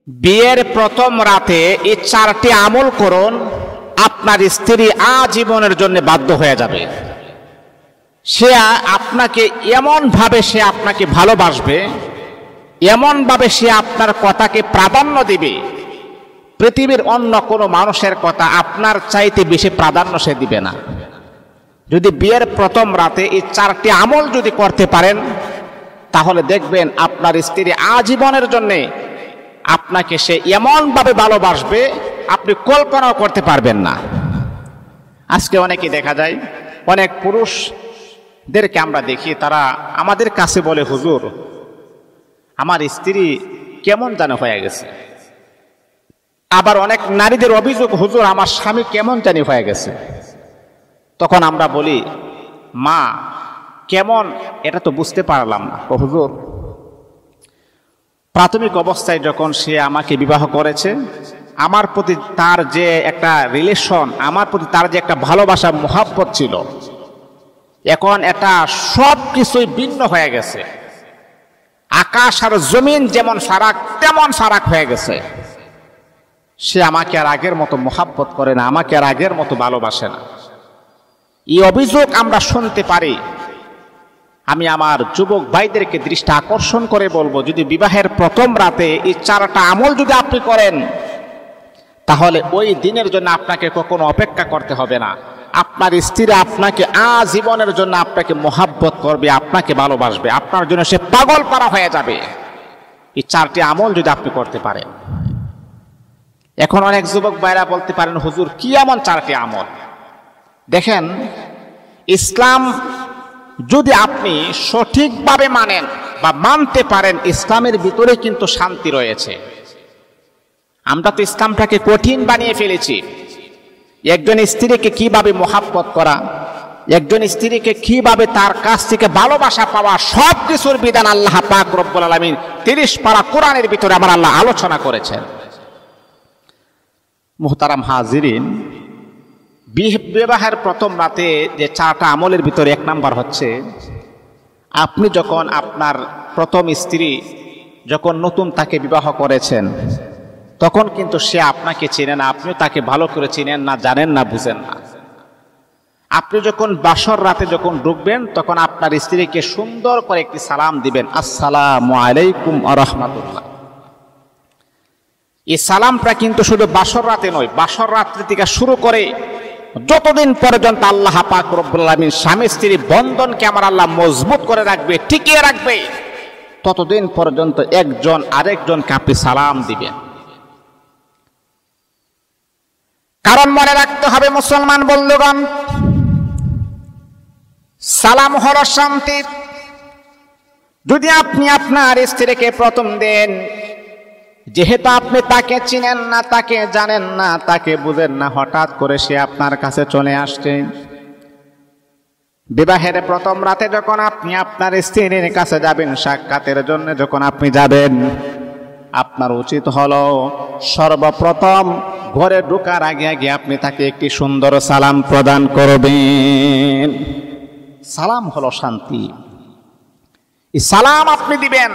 বিয়ের প্রথম রাতে এই 4টি আমল করুন, আপনার স্ত্রী আজীবনের জন্য বাধ্য হয়ে যাবে। সে আপনাকে এমনভাবে সে আপনাকে ভালোবাসবে, এমনভাবে সে আপনার কথাকে প্রাধান্য দিবে, পৃথিবীর অন্য কোনো মানুষের কথা আপনার চাইতে বেশি প্রাধান্য সে দিবে না। যদি বিয়ের প্রথম রাতে এই 4টি আমল যদি করতে পারেন, তাহলে দেখবেন আপনার স্ত্রী আজীবনের জন্যে আপনাকে সে এমনভাবে ভালোবাসবে আপনি কল্পনাও করতে পারবেন না। আজকে অনেকে দেখা যায়, অনেক পুরুষদেরকে আমরা দেখি, তারা আমাদের কাছে বলে, হুজুর আমার স্ত্রী কেমন যেন হয়ে গেছে। আবার অনেক নারীদের অভিযোগ, হুজুর আমার স্বামী কেমন জানি হয়ে গেছে। তখন আমরা বলি, মা কেমন এটা তো বুঝতে পারলাম না। হুজুর প্রাথমিক অবস্থায় যখন সে আমাকে বিবাহ করেছে, আমার প্রতি তার যে একটা রিলেশন, আমার প্রতি তার যে একটা ভালোবাসা মহব্বত ছিল, এখন এটা সব কিছুই ভিন্ন হয়ে গেছে। আকাশ আর জমিন যেমন ফারাক তেমন ফারাক হয়ে গেছে। সে আমাকে আর আগের মতো মহব্বত করে না, আমাকে আর আগের মতো ভালোবাসে না। এই অভিযোগ আমরা শুনতে পারি। আমি আমার যুবক ভাইদেরকে দৃষ্টি আকর্ষণ করে বলবো, যদি বিবাহের প্রথম রাতে এই 4টা আমল যদি আপনি করেন, তাহলে ওই দিনের জন্য আপনাকে কখনো অপেক্ষা করতে হবে না। আপনার স্ত্রী আপনাকে আজীবনের জন্য আপনাকে মহব্বত করবে, আপনাকে ভালোবাসবে, আপনার জন্য সে পাগল পারা হয়ে যাবে। এই 4টি আমল যদি আপনি করতে পারেন। এখন অনেক যুবক ভাইরা বলতে পারেন, হুজুর কি এমন 4টি আমল? দেখেন, ইসলাম যদি আপনি সঠিকভাবে মানেন বা মানতে পারেন, ইসলামের ভিতরে কিন্তু শান্তি রয়েছে। আমরা তো ইসলামটাকে কঠিন বানিয়ে ফেলেছি। একজন স্ত্রীকে কিভাবে মহব্বত করা, একজন স্ত্রীকে কিভাবে তার কাছ থেকে ভালোবাসা পাওয়া, সব কিছুর বিধান আল্লাহ পাক রব্বুল আলামিন 30 পারা কোরআনের ভিতরে আমার আল্লাহ আলোচনা করেছেন। মুহতারাম হাজিরিন, বিবাহের প্রথম রাতে যে 4টা আমলের ভিতরে 1 নাম্বার হচ্ছে, আপনি যখন আপনার প্রথম স্ত্রী যখন নতুন তাকে বিবাহ করেছেন, তখন কিন্তু সে আপনাকে চেনে না, আপনিও তাকে ভালো করে চিনেন না, জানেন না, বুঝেন না। আপনি যখন বাসর রাতে যখন ঢুকবেন, তখন আপনার স্ত্রীকে সুন্দর করে একটি সালাম দিবেন, আসসালামু আলাইকুম ওয়া রাহমাতুল্লাহ। এই সালামটা কিন্তু শুধু বাসর রাতে নয়, বাসর রাত্রি থেকে শুরু করে যতদিন পর্যন্ত আল্লাহ পাক রব্বুল আলামিন স্বামী স্ত্রী বন্ধনকে আমার আল্লাহ মজবুত করে রাখবে, টিকিয়ে রাখবে, ততদিন পর্যন্ত একজন আরেকজনকে আপনি সালাম দিবেন। কারণ মনে রাখতে হবে মুসলমান বন্ধুগণ, সালাম হলো শান্তি। যদি আপনি আপনার স্ত্রীকে প্রথম দেন, যেহেতু আপনি তাকে চিনেন না, তাকে জানেন না, তাকে বুঝেন না, হঠাৎ করে সে আপনার কাছে চলে আসছে, বিবাহের প্রথম রাতে যখন আপনি আপনার স্ত্রীর কাছে যাবেন, সাক্ষাতের জন্য যখন আপনি যাবেন, আপনার উচিত হলো সর্বপ্রথম ঘরে ঢোকার আগে আগে আপনি তাকে একটি সুন্দর সালাম প্রদান করবেন। সালাম হলো শান্তি। এই সালাম আপনি দিবেন,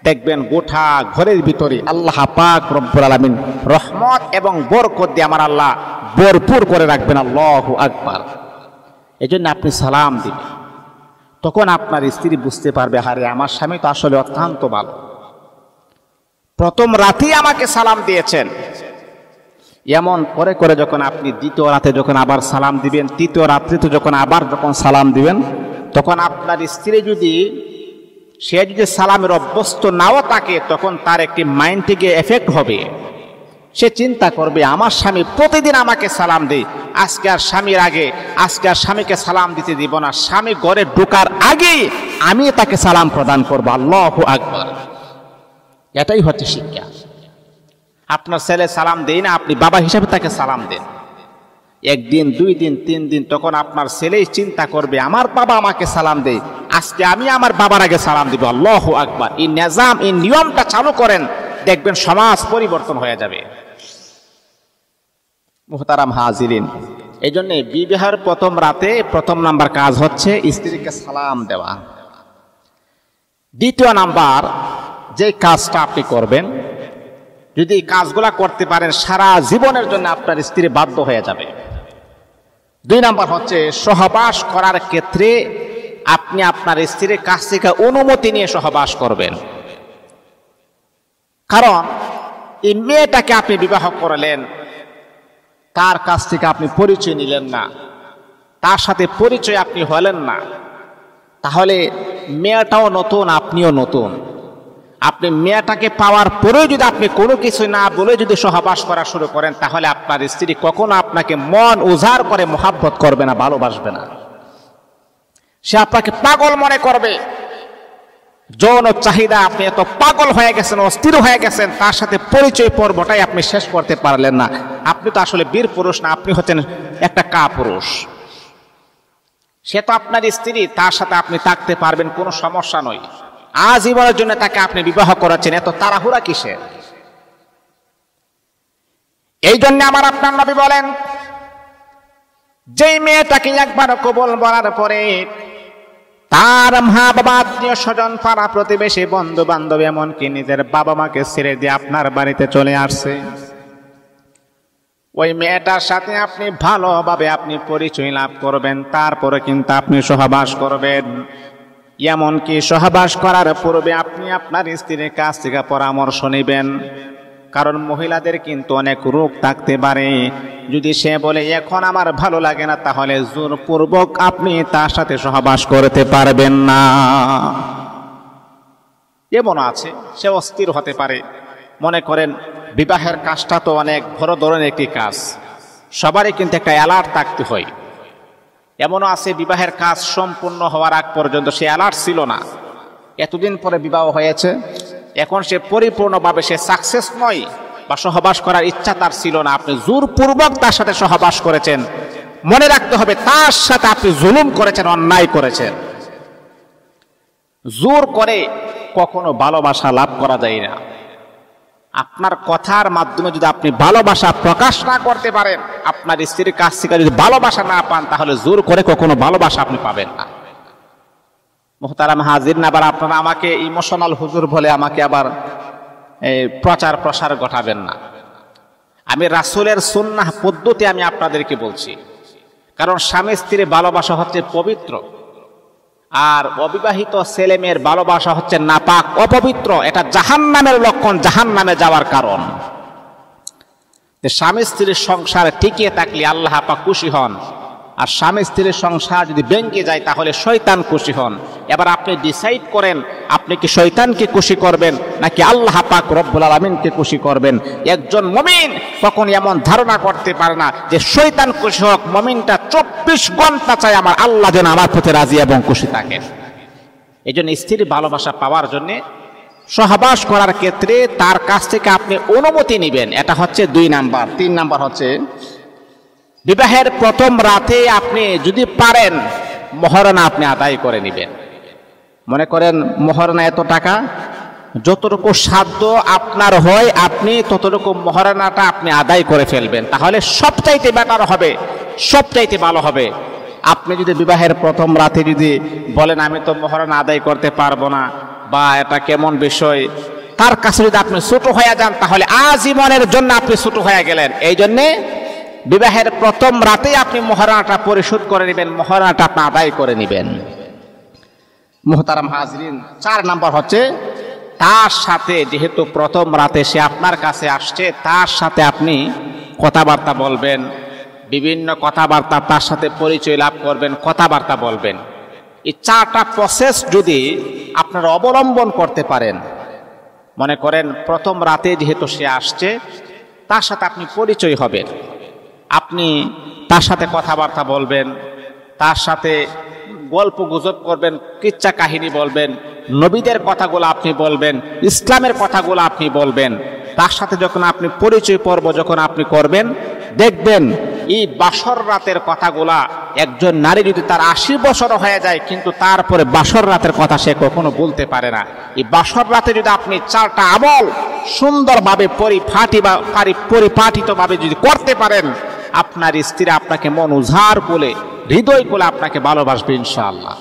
দেখবেন গোটা ঘরের ভিতরে আল্লাহ পাক রব্বুল আলামিন রহমত এবং বরকত দিয়ে আমার আল্লাহ ভরপুর করে রাখবেন। আল্লাহু আকবার। এজন্য আপনি সালাম দিবেন। তখন আপনার স্ত্রী বুঝতে পারবে, আরে আমার স্বামী তো আসলে অত্যন্ত ভালো, প্রথম রাতেই আমাকে সালাম দিয়েছেন। এমন করে করে যখন আপনি দ্বিতীয় রাতে যখন আবার সালাম দিবেন, তৃতীয় রাত্রিতে যখন আবার যখন সালাম দিবেন, তখন আপনার স্ত্রী যদি সে যদি সালামের অভ্যস্ত নাও থাকে, তখন তার একটি মাইন্ডে গিয়ে এফেক্ট হবে। সে চিন্তা করবে, আমার স্বামী প্রতিদিন আমাকে সালাম দেয়, আজকে আর স্বামীর আগে, আজকে আর স্বামীকে সালাম দিতে দিব না, স্বামী ঘরে ঢোকার আগেই আমি তাকে সালাম প্রদান করবো। আল্লাহু আকবার। এটাই হচ্ছে শিক্ষা। আপনার ছেলে সালাম দেয় না, আপনি বাবা হিসাবে তাকে সালাম দেন। 1 দিন 2 দিন 3 দিন, তখন আপনার ছেলেই চিন্তা করবে, আমার বাবা আমাকে সালাম দেয়, আজকে আমি আমার বাবার আগে সালাম দিব। আল্লাহু আকবার। এই নিজাম, এই নিয়মটা চালু করেন, দেখবেন সমাজ পরিবর্তন হয়ে যাবে। মুহতারাম হাজিরিন, এই জন্য বিবাহের প্রথম রাতে প্রথম নাম্বার কাজ হচ্ছে স্ত্রীকে সালাম দেওয়া। দ্বিতীয় নাম্বার যে কাজটা আপনি করবেন, যদি এই কাজগুলা করতে পারেন সারা জীবনের জন্য আপনার স্ত্রী বাধ্য হয়ে যাবে। 2 নাম্বার হচ্ছে সহবাস করার ক্ষেত্রে আপনি আপনার স্ত্রীর কাছ থেকে অনুমতি নিয়ে সহবাস করবেন। কারণ এই মেয়েটাকে আপনি বিবাহ করলেন, তার কাছ থেকে আপনি পরিচয় নিলেন না, তার সাথে পরিচয় আপনি হলেন না, তাহলে মেয়েটাও নতুন, আপনিও নতুন। আপনি মেয়েটাকে পাওয়ার পরেও যদি আপনি কোনো কিছু না বলে যদি সহবাস করা শুরু করেন, তাহলে আপনার স্ত্রী কখনো আপনাকে মন উজাড় করে মহাব্বত করবে না, ভালোবাসবে না। সে আপনাকে পাগল মনে করবে। যৌন চাহিদা আপনি এত পাগল হয়ে গেছেন, অস্থির হয়ে গেছেন, তার সাথে পরিচয় পর্বটাই আপনি শেষ করতে পারলেন না। আপনি তো আসলে বীর পুরুষ না, আপনি হচ্ছেন একটা কাপুরুষ। সে তো আপনার স্ত্রী, তার সাথে আপনি থাকতে পারবেন, কোনো সমস্যা নয়। আজীবনের জন্য তাকে আপনি বিবাহ করাচ্ছেন, এত তাড়াহুড়া কিসের? এই জন্য আমার আপনার নবী বলেন, যেই মেয়েটাকে একবার কবুল বলার পরে তার মা বাবা, আত্মীয় স্বজন, পাড়া প্রতিবেশী, বন্ধু বান্ধব, এমনকি নিজের বাবা মাকে ছেড়ে দিয়ে আপনার বাড়িতে চলে আসছে, ওই মেয়েটার সাথে আপনি ভালোভাবে আপনি পরিচয় লাভ করবেন, তারপরে কিন্তু আপনি সহবাস করবেন। এমনকি সহবাস করার পূর্বে আপনি আপনার স্ত্রীর কাছ থেকে পরামর্শ নেবেন। কারণ মহিলাদের কিন্তু অনেক রোগ থাকতে পারে। যদি সে বলে এখন আমার ভালো লাগে না, তাহলে জোরপূর্বক আপনি তার সাথে সহবাস করতে পারবেন না। এমন আছে সে অস্থির হতে পারে। মনে করেন বিবাহের কাজটা তো অনেক বড় ধরনের একটি কাজ, সবারই কিন্তু একটা অ্যালার্ট থাকতে হয়। এমনও আছে বিবাহের কাজ সম্পূর্ণ হওয়ার আগ পর্যন্ত সে অ্যালার্ট ছিল না, এতদিন পরে বিবাহ হয়েছে, এখন সে পরিপূর্ণভাবে সে সাকসেস নয় বা সহবাস করার ইচ্ছা তার ছিল না। আপনি জোরপূর্বক তার সাথে সহবাস করেছেন, মনে রাখতে হবে তার সাথে আপনি জুলুম করেছেন, অন্যায় করেছেন। জোর করে কখনো ভালোবাসা লাভ করা যায় না। আপনার কথার মাধ্যমে যদি আপনি ভালোবাসা প্রকাশ না করতে পারেন, আপনার স্ত্রীর কাছ থেকে যদি ভালোবাসা না পান, তাহলে জোর করে কখনো ভালোবাসা আপনি পাবেন না। মুহতারাম হাজির, আবার আপনারা আমাকে ইমোশনাল হুজুর বলে আমাকে আবার প্রচার প্রসার ঘটাবেন না। আমি রাসূলের সুন্নাহ পদ্ধতি আমি আপনাদেরকে বলছি। কারণ স্বামী স্ত্রীর ভালোবাসা হচ্ছে পবিত্র, আর অবিবাহিত ছেলে মেয়ের ভালোবাসা হচ্ছে নাপাক, অপবিত্র। এটা জাহান্নামের লক্ষণ, জাহান্নামে যাওয়ার কারণ। স্বামী স্ত্রীর সংসার টিকিয়ে থাকলে আল্লাহ পাক খুশি হন, আর স্বামী স্ত্রীর সংসার যদি ভেঙে যায় তাহলে শয়তান খুশি হন। এবার আপনি ডিসাইড করেন, আপনি কি শয়তানকে খুশি করবেন নাকি আল্লাহ পাক রব্বুল আলামিনকে খুশি করবেন। একজন মুমিন কখন এমন ধারণা করতে পারে না যে শয়তান খুশি হোক, মুমিনটা 24 ঘন্টা চায় আমার আল্লাহ যেন আমার প্রতি রাজি এবং খুশি থাকেন। এই জন্য স্ত্রীর ভালোবাসা পাওয়ার জন্য সহবাস করার ক্ষেত্রে তার কাছ থেকে আপনি অনুমতি নেবেন, এটা হচ্ছে 2 নাম্বার। 3 নাম্বার হচ্ছে বিবাহের প্রথম রাতে আপনি যদি পারেন মহারণা আপনি আদায় করে নেবেন। মনে করেন মহারণা এত টাকা, যতটুকু সাধ্য আপনার হয় আপনি ততটুকু মহারণাটা আপনি আদায় করে ফেলবেন, তাহলে সবচাইতে বেটার হবে, সবচাইতে ভালো হবে। আপনি যদি বিবাহের প্রথম রাতে যদি বলেন আমি তো মহারণা আদায় করতে পারবো না, বা এটা কেমন বিষয়, তার কাছে যদি আপনি ছোট হয়ে যান, তাহলে আজীবনের জন্য আপনি ছোট হয়ে গেলেন। এই জন্যে বিবাহের প্রথম রাতেই আপনি মহারণাটা পরিশোধ করে নেবেন, মহারণাটা আপনি আদায় করে নেবেন। মুহতারাম হাজরিন, 4 নাম্বার হচ্ছে তার সাথে, যেহেতু প্রথম রাতে সে আপনার কাছে আসছে, তার সাথে আপনি কথাবার্তা বলবেন, বিভিন্ন কথাবার্তা, তার সাথে পরিচয় লাভ করবেন, কথাবার্তা বলবেন। এই 4টা প্রসেস যদি আপনারা অবলম্বন করতে পারেন, মনে করেন প্রথম রাতে যেহেতু সে আসছে, তার সাথে আপনি পরিচয় হবেন, আপনি তার সাথে কথাবার্তা বলবেন, তার সাথে গল্প গুজব করবেন, কিচ্ছা কাহিনী বলবেন, নবীদের কথাগুলো আপনি বলবেন, ইসলামের কথাগুলো আপনি বলবেন। তার সাথে যখন আপনি পরিচয় পর্ব যখন আপনি করবেন, দেখবেন এই বাসর রাতের কথাগুলা, একজন নারী যদি তার 80 বছর হয়ে যায় কিন্তু তারপরে বাসর রাতের কথা সে কখনো বলতে পারে না। এই বাসর রাতে যদি আপনি 4টা আমল সুন্দরভাবে পরিপাটিতভাবে যদি করতে পারেন, আপনার স্ত্রী আপনাকে মন উজাড় করে, হৃদয় করে আপনাকে ভালোবাসবে ইনশাআল্লাহ।